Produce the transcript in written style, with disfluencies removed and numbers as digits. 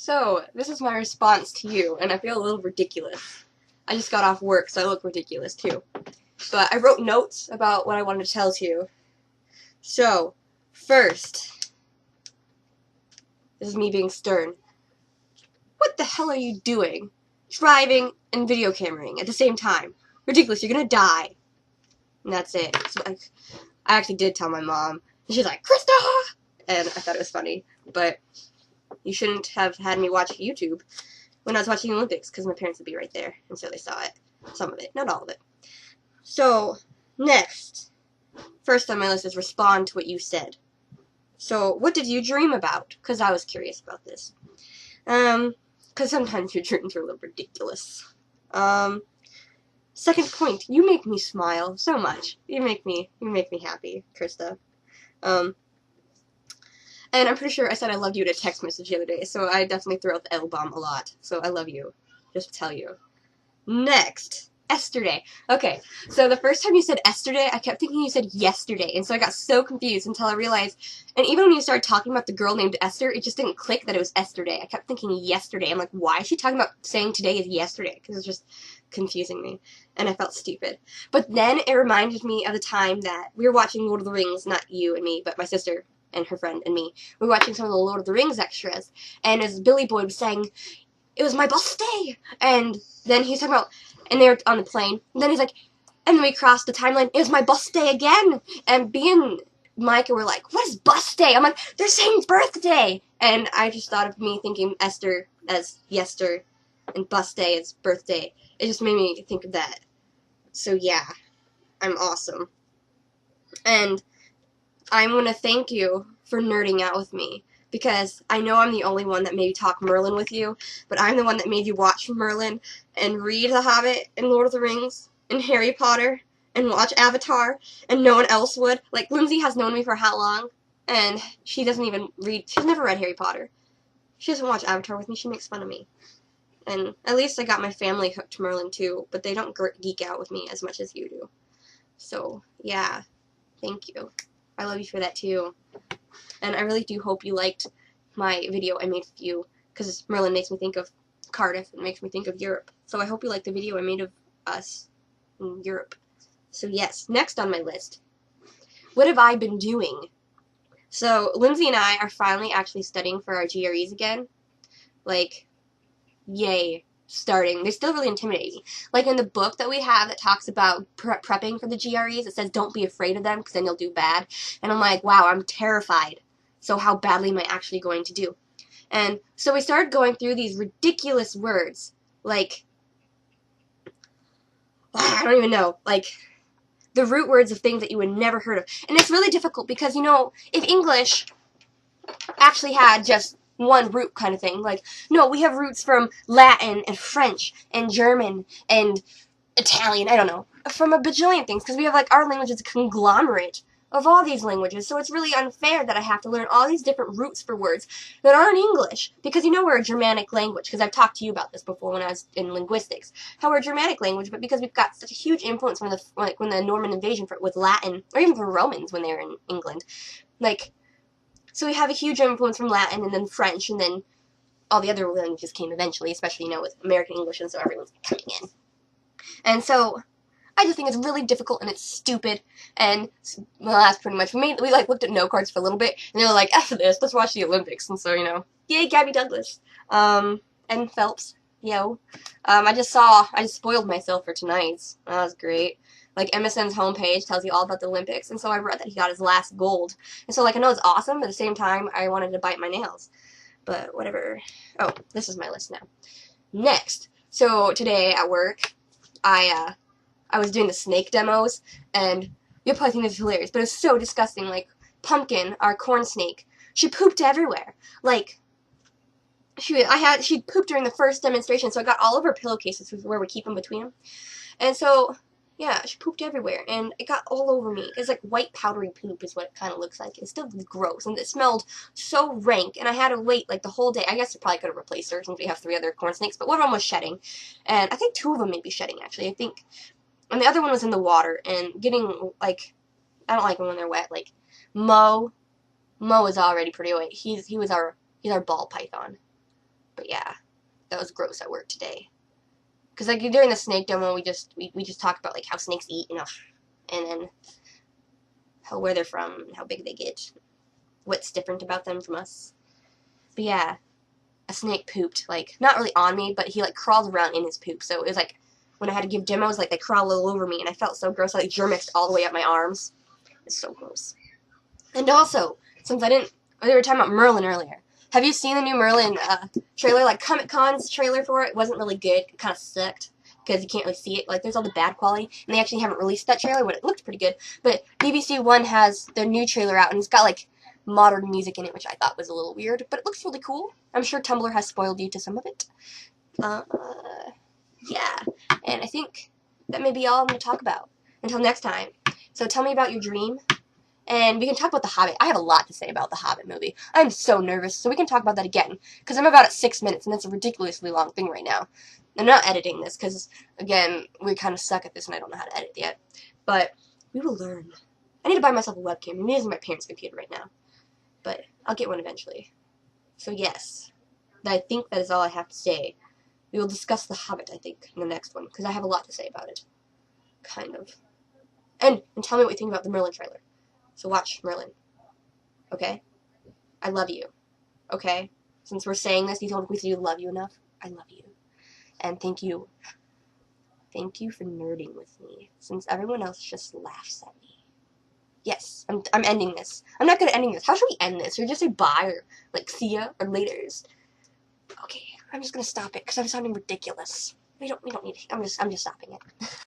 So, this is my response to you, and I feel a little ridiculous. I just got off work, so I look ridiculous too. But I wrote notes about what I wanted to tell to you. So, first, this is me being stern. What the hell are you doing? Driving and video cameraing at the same time. Ridiculous, you're gonna die. And that's it. So I actually did tell my mom, and she's like, KRISTA! And I thought it was funny, but you shouldn't have had me watch YouTube when I was watching the Olympics, because my parents would be right there, and so they saw it. Some of it, not all of it. So, next. First on my list is respond to what you said. So, what did you dream about? Because I was curious about this. Because sometimes your dreams are a little ridiculous. Second point, you make me smile so much. You make me happy, KRISTA. And I'm pretty sure I said I loved you in a text message the other day, so I definitely throw out the L-bomb a lot. So I love you. Just to tell you. Next. Yesterday. Okay, so the first time you said yesterday, I kept thinking you said yesterday, and so I got so confused until I realized, and even when you started talking about the girl named Esther, it just didn't click that it was yesterday. I kept thinking yesterday. I'm like, why is she talking about saying today is yesterday? Because it's just confusing me, and I felt stupid. But then it reminded me of the time that we were watching Lord of the Rings, not you and me, but my sister and her friend and me. We were watching some of the Lord of the Rings extras, and as Billy Boy was saying, it was my birthday, and then he's talking about, and they were on the plane, and then he's like, and then we crossed the timeline, it was my birthday again, and B and Micah were like, what is birthday? I'm like, they're saying birthday, and I just thought of me thinking Esther as yester, and birthday as birthday. It just made me think of that. So yeah, I'm awesome. And I'm gonna thank you for nerding out with me, because I know I'm the only one that made talk Merlin with you, but I'm the one that made you watch Merlin and read The Hobbit and Lord of the Rings and Harry Potter and watch Avatar, and no one else would. Like, Lindsay has known me for how long, and she doesn't even read, she's never read Harry Potter. She doesn't watch Avatar with me, she makes fun of me. And at least I got my family hooked to Merlin too, but they don't geek out with me as much as you do. So, yeah, thank you. I love you for that too. And I really do hope you liked my video I made of you, because Merlin makes me think of Cardiff and makes me think of Europe. So I hope you liked the video I made of us in Europe. So yes, next on my list, what have I been doing? So Lindsay and I are finally actually studying for our GREs again. Like, yay. Starting. They're still really intimidating. Like in the book that we have that talks about prepping for the GREs, it says don't be afraid of them because then you'll do bad. And I'm like, wow, I'm terrified. So how badly am I actually going to do? And so we started going through these ridiculous words. Like, I don't even know. Like, the root words of things that you would never heard of. And it's really difficult because, you know, if English actually had just one root kind of thing. Like, no, we have roots from Latin and French and German and Italian, I don't know, from a bajillion things, because we have, like, our language is a conglomerate of all these languages, so it's really unfair that I have to learn all these different roots for words that aren't English, because you know we're a Germanic language, because I've talked to you about this before when I was in linguistics, how we're a Germanic language, but because we've got such a huge influence from the, like, when the Norman invasion with Latin, or even from Romans when they were in England, like, so we have a huge influence from Latin and then French, and then all the other languages came eventually, especially, you know, with American English, and so everyone's coming in. And so I just think it's really difficult and it's stupid, and well, that's pretty much me. We like looked at note cards for a little bit, and they were like, F this, let's watch the Olympics, and so, you know, yay, Gabby Douglas. And Phelps, yo. I just spoiled myself for tonight's. That was great. Like, MSN's homepage tells you all about the Olympics, and so I read that he got his last gold. And so, like, I know it's awesome, but at the same time, I wanted to bite my nails. But whatever. Oh, this is my list now. Next. So, today at work, I was doing the snake demos, and you'll probably think this is hilarious, but it's so disgusting. Like, Pumpkin, our corn snake, she pooped everywhere. Like, she pooped during the first demonstration, so I got all of her pillowcases where we keep them between them. And so, yeah, she pooped everywhere, and it got all over me. It's like white powdery poop is what it kind of looks like. It's still gross, and it smelled so rank, and I had to wait, like, the whole day. I guess I probably could have replaced her since we have 3 other corn snakes, but one of them was shedding, and I think 2 of them may be shedding, actually, I think. And the other one was in the water, and getting, like, I don't like them when they're wet. Like, Mo is already pretty wet. He's our ball python. But yeah, that was gross at work today. Because like during the snake demo, we just talked about like how snakes eat, you know, and then where they're from, and how big they get, what's different about them from us. But yeah, a snake pooped, like, not really on me, but he like crawled around in his poop. So it was like, when I had to give demos, like they crawled all over me, and I felt so gross. I like germixed all the way up my arms. It's so gross. And also, since we were talking about Merlin earlier. Have you seen the new Merlin trailer? Like Comic-Con's trailer for it wasn't really good. It kind of sucked because you can't really see it. Like there's all the bad quality, and they actually haven't released that trailer, but it looked pretty good. But BBC One has their new trailer out, and it's got like modern music in it, which I thought was a little weird, but it looks really cool. I'm sure Tumblr has spoiled you to some of it. Yeah, and I think that may be all I'm going to talk about. Until next time. So tell me about your dream. And we can talk about The Hobbit. I have a lot to say about The Hobbit movie. I'm so nervous, so we can talk about that again. Because I'm about at 6 minutes, and that's a ridiculously long thing right now. I'm not editing this, because, again, we kind of suck at this, and I don't know how to edit yet. But we will learn. I need to buy myself a webcam. I'm using my parents' computer right now. But I'll get one eventually. So yes, I think that is all I have to say. We will discuss The Hobbit, I think, in the next one, because I have a lot to say about it. Kind of. And tell me what you think about the Merlin trailer. So watch Merlin. Okay? I love you. Okay? Since we're saying this, you told me to love you enough. I love you. And thank you. Thank you for nerding with me. Since everyone else just laughs at me. Yes, I'm ending this. I'm not good at ending this. How should we end this? Or just say bye or like see ya or laters. Okay, I'm just gonna stop it because I'm sounding ridiculous. We don't need it. I'm just stopping it.